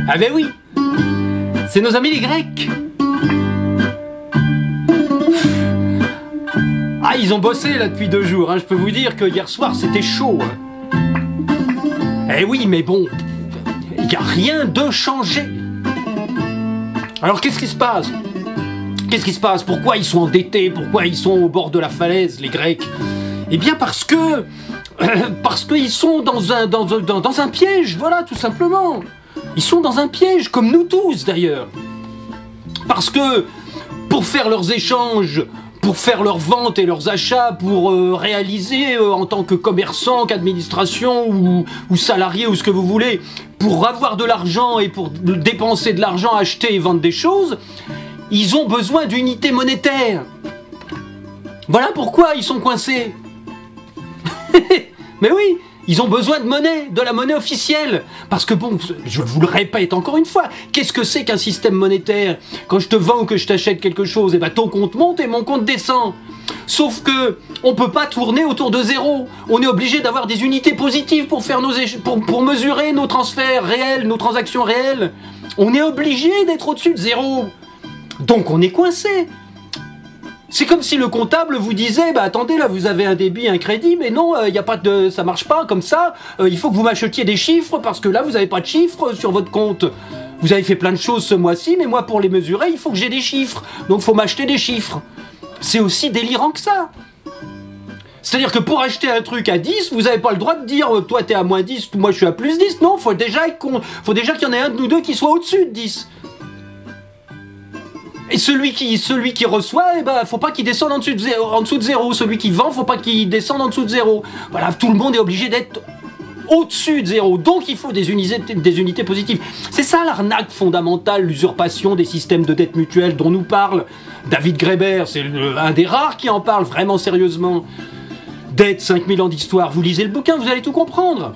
Ah ben oui, c'est nos amis les Grecs. Ah, ils ont bossé là depuis 2 jours, hein. Je peux vous dire que hier soir c'était chaud. Eh oui, mais bon, il n'y a rien de changé. Alors qu'est-ce qui se passe? Qu'est-ce qui se passe? Pourquoi ils sont endettés? Pourquoi ils sont au bord de la falaise, les Grecs? Eh bien parce qu'ils sont dans un piège, voilà, tout simplement. Ils sont dans un piège, comme nous tous d'ailleurs. Parce que pour faire leurs échanges, pour faire leurs ventes et leurs achats, pour réaliser en tant que commerçant, qu'administration ou salarié ou ce que vous voulez, pour avoir de l'argent et pour dépenser de l'argent, acheter et vendre des choses, ils ont besoin d'unités monétaires. Voilà pourquoi ils sont coincés. Mais oui, ils ont besoin de monnaie, de la monnaie officielle. Parce que bon, je vous le répète encore une fois, qu'est-ce que c'est qu'un système monétaire? Quand je te vends ou que je t'achète quelque chose, eh ben ton compte monte et mon compte descend. Sauf que on peut pas tourner autour de zéro. On est obligé d'avoir des unités positives pour faire pour mesurer nos transferts réels, nos transactions réelles. On est obligé d'être au-dessus de zéro. Donc on est coincé. C'est comme si le comptable vous disait, bah attendez, là vous avez un débit, un crédit, mais non, y a pas de, ça marche pas comme ça, il faut que vous m'achetiez des chiffres, parce que là vous n'avez pas de chiffres sur votre compte. Vous avez fait plein de choses ce mois-ci, mais moi pour les mesurer, il faut que j'ai des chiffres, donc il faut m'acheter des chiffres. C'est aussi délirant que ça. C'est-à-dire que pour acheter un truc à 10, vous n'avez pas le droit de dire, toi t'es à moins 10, moi je suis à plus 10, non, faut déjà qu'il y en ait un de nous deux qui soit au-dessus de 10. Et celui qui reçoit, eh ben, faut pas qu'il descende en dessous de zéro. Celui qui vend, faut pas qu'il descende en dessous de zéro. Voilà, tout le monde est obligé d'être au-dessus de zéro. Donc il faut des unités positives. C'est ça l'arnaque fondamentale, l'usurpation des systèmes de dette mutuelle dont nous parle David Graeber. C'est un des rares qui en parle vraiment sérieusement. Dette, 5000 ans d'histoire. Vous lisez le bouquin, vous allez tout comprendre.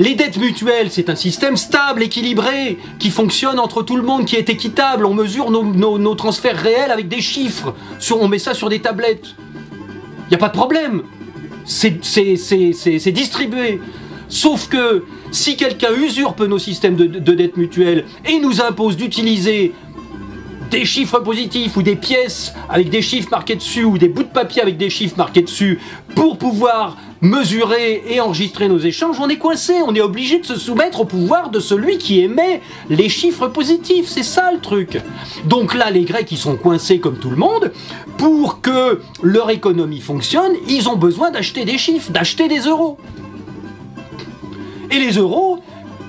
Les dettes mutuelles, c'est un système stable, équilibré, qui fonctionne entre tout le monde, qui est équitable. On mesure nos transferts réels avec des chiffres. On met ça sur des tablettes. Il n'y a pas de problème. C'est distribué. Sauf que si quelqu'un usurpe nos systèmes de dettes mutuelles et nous impose d'utiliser des chiffres positifs ou des pièces avec des chiffres marqués dessus ou des bouts de papier avec des chiffres marqués dessus pour pouvoir mesurer et enregistrer nos échanges, on est coincé, on est obligé de se soumettre au pouvoir de celui qui émet les chiffres positifs, c'est ça le truc. Donc là, les Grecs, ils sont coincés comme tout le monde, pour que leur économie fonctionne, ils ont besoin d'acheter des chiffres, d'acheter des euros. Et les euros,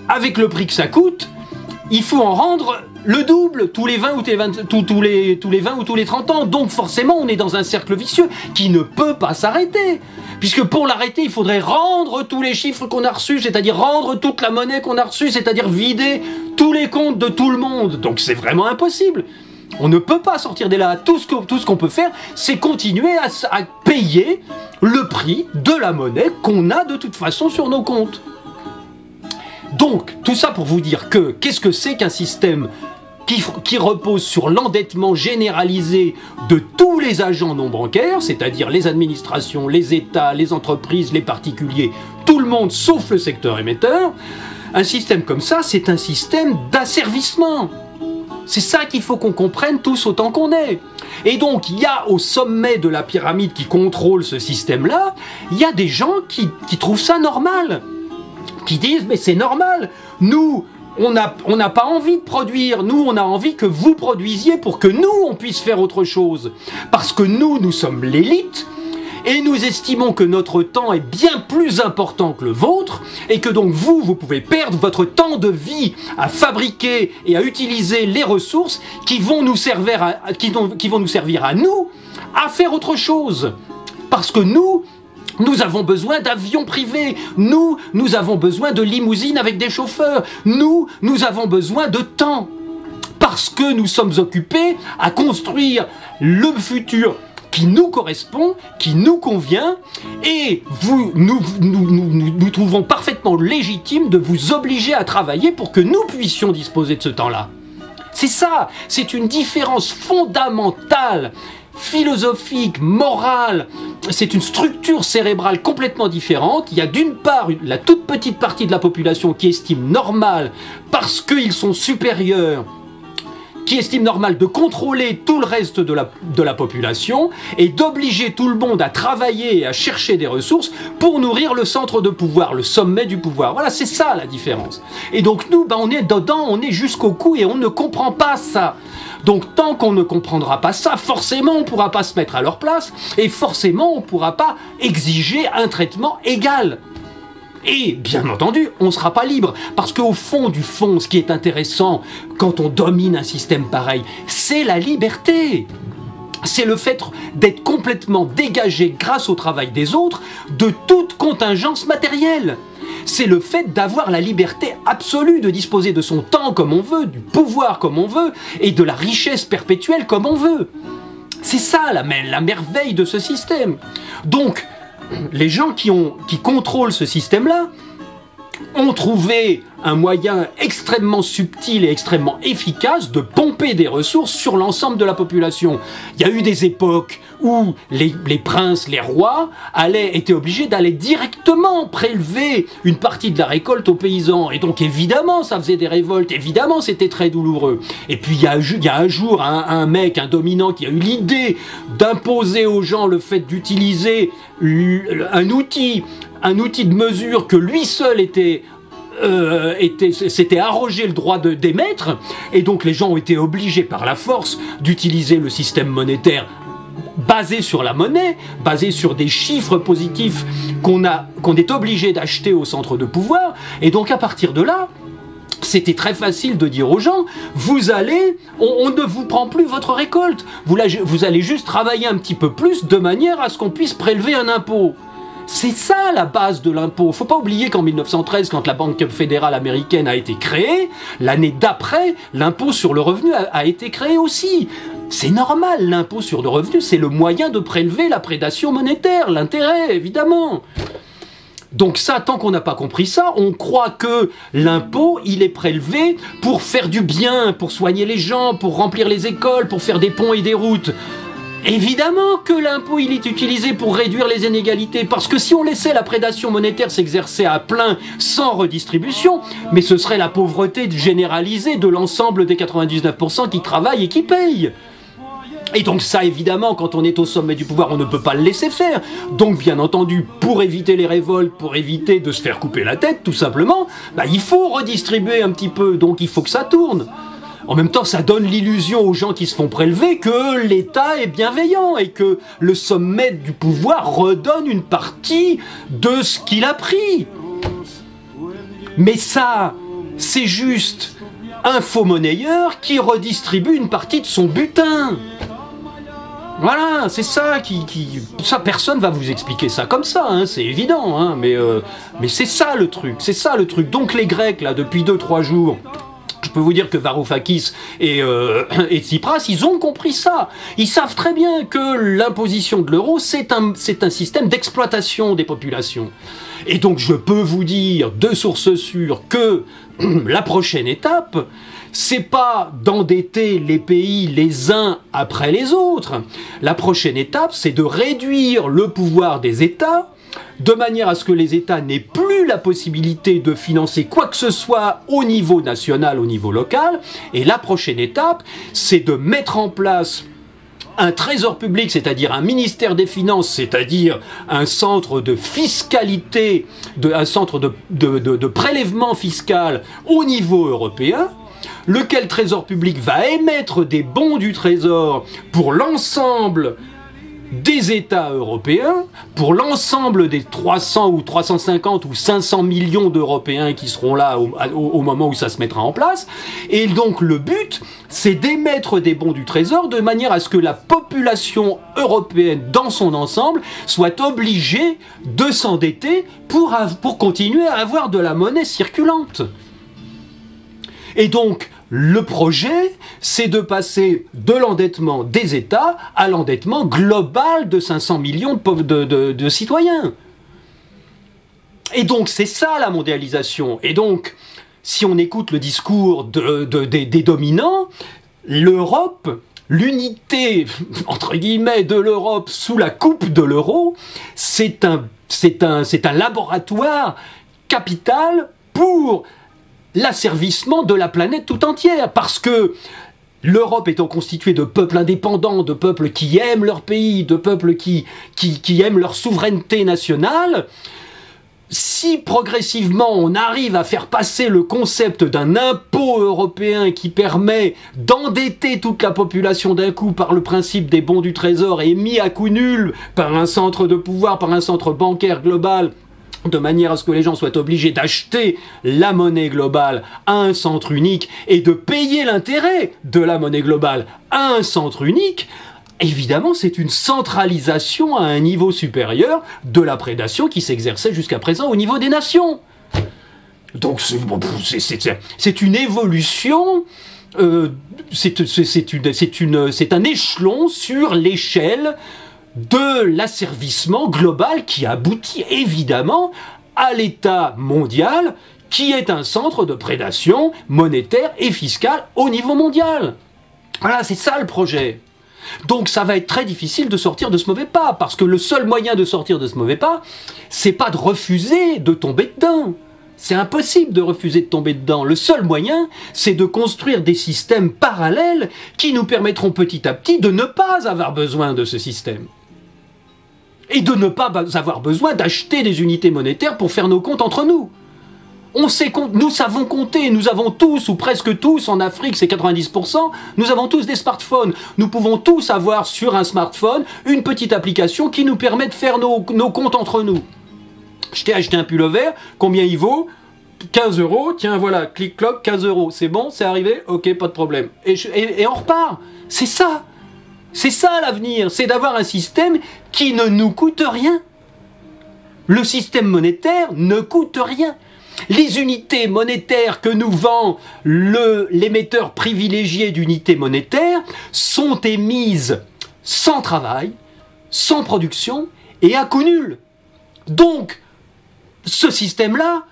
avec le prix que ça coûte, il faut en rendre le double tous les 20 ou tous les 20 ou tous les 30 ans. Donc forcément, on est dans un cercle vicieux qui ne peut pas s'arrêter. Puisque pour l'arrêter, il faudrait rendre tous les chiffres qu'on a reçus, c'est-à-dire rendre toute la monnaie qu'on a reçue, c'est-à-dire vider tous les comptes de tout le monde. Donc c'est vraiment impossible. On ne peut pas sortir de là. Tout ce qu'on peut faire, c'est continuer à payer le prix de la monnaie qu'on a de toute façon sur nos comptes. Donc, tout ça pour vous dire que, qu'est-ce que c'est qu'un système qui repose sur l'endettement généralisé de tous les agents non bancaires, c'est-à-dire les administrations, les États, les entreprises, les particuliers, tout le monde sauf le secteur émetteur. Un système comme ça, c'est un système d'asservissement. C'est ça qu'il faut qu'on comprenne tous autant qu'on est. Et donc, il y a au sommet de la pyramide qui contrôle ce système-là, il y a des gens qui trouvent ça normal, qui disent « mais c'est normal, nous, on n'a pas envie de produire, nous, on a envie que vous produisiez pour que nous, on puisse faire autre chose. Parce que nous sommes l'élite, et nous estimons que notre temps est bien plus important que le vôtre, et que donc vous pouvez perdre votre temps de vie à fabriquer et à utiliser les ressources qui vont nous servir à nous à faire autre chose. Parce que nous avons besoin d'avions privés, nous avons besoin de limousines avec des chauffeurs, nous avons besoin de temps. Parce que nous sommes occupés à construire le futur qui nous correspond, qui nous convient, et nous trouvons parfaitement légitime de vous obliger à travailler pour que nous puissions disposer de ce temps-là. C'est ça, c'est une différence fondamentale philosophique, morale, c'est une structure cérébrale complètement différente. Il y a d'une part la toute petite partie de la population qui estime normal, parce qu'ils sont supérieurs, qui estime normal de contrôler tout le reste de la population et d'obliger tout le monde à travailler et à chercher des ressources pour nourrir le centre de pouvoir, le sommet du pouvoir. Voilà, c'est ça la différence. Et donc nous, on est dedans, on est jusqu'au cou et on ne comprend pas ça. Donc tant qu'on ne comprendra pas ça, forcément on ne pourra pas se mettre à leur place et forcément on ne pourra pas exiger un traitement égal. Et bien entendu, on ne sera pas libre, parce qu'au fond du fond, ce qui est intéressant quand on domine un système pareil, c'est la liberté. C'est le fait d'être complètement dégagé grâce au travail des autres de toute contingence matérielle. C'est le fait d'avoir la liberté absolue de disposer de son temps comme on veut, du pouvoir comme on veut, et de la richesse perpétuelle comme on veut. C'est ça la merveille de ce système. Donc, les gens qui contrôlent ce système-là ont trouvé un moyen extrêmement subtil et extrêmement efficace de pomper des ressources sur l'ensemble de la population. Il y a eu des époques où les princes, les rois, étaient obligés d'aller directement prélever une partie de la récolte aux paysans. Et donc évidemment, ça faisait des révoltes, évidemment, c'était très douloureux. Et puis il y a un jour un dominant qui a eu l'idée d'imposer aux gens le fait d'utiliser un outil de mesure que lui seul s'était arrogé le droit d'émettre, et donc les gens ont été obligés par la force d'utiliser le système monétaire basé sur la monnaie, basé sur des chiffres positifs qu'on est obligé d'acheter au centre de pouvoir. Et donc à partir de là, c'était très facile de dire aux gens, on ne vous prend plus votre récolte, vous allez juste travailler un petit peu plus de manière à ce qu'on puisse prélever un impôt. C'est ça la base de l'impôt. Faut pas oublier qu'en 1913, quand la Banque fédérale américaine a été créée, l'année d'après, l'impôt sur le revenu a été créé aussi. C'est normal, l'impôt sur le revenu, c'est le moyen de prélever la prédation monétaire, l'intérêt, évidemment. Donc ça, tant qu'on n'a pas compris ça, on croit que l'impôt, il est prélevé pour faire du bien, pour soigner les gens, pour remplir les écoles, pour faire des ponts et des routes. Évidemment que l'impôt il est utilisé pour réduire les inégalités, parce que si on laissait la prédation monétaire s'exercer à plein sans redistribution, mais ce serait la pauvreté généralisée de l'ensemble des 99% qui travaillent et qui payent. Et donc ça, évidemment, quand on est au sommet du pouvoir, on ne peut pas le laisser faire. Donc bien entendu, pour éviter les révoltes, pour éviter de se faire couper la tête, tout simplement, il faut redistribuer un petit peu, donc il faut que ça tourne. En même temps, ça donne l'illusion aux gens qui se font prélever que l'État est bienveillant et que le sommet du pouvoir redonne une partie de ce qu'il a pris. Mais ça, c'est juste un faux monnayeur qui redistribue une partie de son butin. Voilà, c'est ça ça, personne va vous expliquer ça comme ça, hein, c'est évident, hein, mais c'est ça le truc, c'est ça le truc. Donc les Grecs, là, depuis 2-3 jours, je peux vous dire que Varoufakis et Tsipras, ils ont compris ça. Ils savent très bien que l'imposition de l'euro, c'est un système d'exploitation des populations. Et donc je peux vous dire, de sources sûres, que la prochaine étape, c'est pas d'endetter les pays les uns après les autres. La prochaine étape, c'est de réduire le pouvoir des États, de manière à ce que les États n'aient plus la possibilité de financer quoi que ce soit au niveau national, au niveau local. Et la prochaine étape, c'est de mettre en place un trésor public, c'est-à-dire un ministère des Finances, c'est-à-dire un centre de fiscalité, un centre de prélèvement fiscal au niveau européen, lequel trésor public va émettre des bons du trésor pour l'ensemble des États européens, pour l'ensemble des 300 ou 350 ou 500 millions d'Européens qui seront là au moment où ça se mettra en place. Et donc le but, c'est d'émettre des bons du trésor de manière à ce que la population européenne dans son ensemble soit obligée de s'endetter pour continuer à avoir de la monnaie circulante. Et donc, le projet, c'est de passer de l'endettement des États à l'endettement global de 500 millions de citoyens. Et donc, c'est ça la mondialisation. Et donc, si on écoute le discours des dominants, l'Europe l'unité, entre guillemets, de l'Europe sous la coupe de l'euro, c'est un laboratoire capital pour l'asservissement de la planète tout entière. Parce que l'Europe étant constituée de peuples indépendants, de peuples qui aiment leur pays, de peuples qui aiment leur souveraineté nationale, si progressivement on arrive à faire passer le concept d'un impôt européen qui permet d'endetter toute la population d'un coup par le principe des bons du trésor et mis à coup nul par un centre de pouvoir, par un centre bancaire global, de manière à ce que les gens soient obligés d'acheter la monnaie globale à un centre unique et de payer l'intérêt de la monnaie globale à un centre unique, évidemment, c'est une centralisation à un niveau supérieur de la prédation qui s'exerçait jusqu'à présent au niveau des nations. Donc c'est une évolution, c'est un échelon sur l'échelle de l'asservissement global qui aboutit évidemment à l'État mondial qui est un centre de prédation monétaire et fiscale au niveau mondial. Voilà, c'est ça le projet. Donc ça va être très difficile de sortir de ce mauvais pas, parce que le seul moyen de sortir de ce mauvais pas, c'est pas de refuser de tomber dedans. C'est impossible de refuser de tomber dedans. Le seul moyen, c'est de construire des systèmes parallèles qui nous permettront petit à petit de ne pas avoir besoin de ce système. Et de ne pas avoir besoin d'acheter des unités monétaires pour faire nos comptes entre nous. Nous savons compter, nous avons tous, ou presque tous, en Afrique c'est 90%, nous avons tous des smartphones. Nous pouvons tous avoir sur un smartphone une petite application qui nous permet de faire nos comptes entre nous. Je t'ai acheté un pull vert, combien il vaut ? 15 €, tiens voilà, clic-cloc, 15 €, c'est bon, c'est arrivé, ok, pas de problème. Et on repart, c'est ça l'avenir, c'est d'avoir un système qui ne nous coûte rien. Le système monétaire ne coûte rien. Les unités monétaires que nous vend l'émetteur privilégié d'unités monétaires sont émises sans travail, sans production et à coût nul. Donc, ce système-là,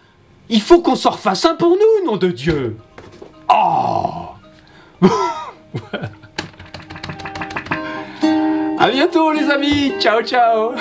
il faut qu'on s'en refasse un pour nous, nom de Dieu. Oh. À bientôt les amis, ciao ciao.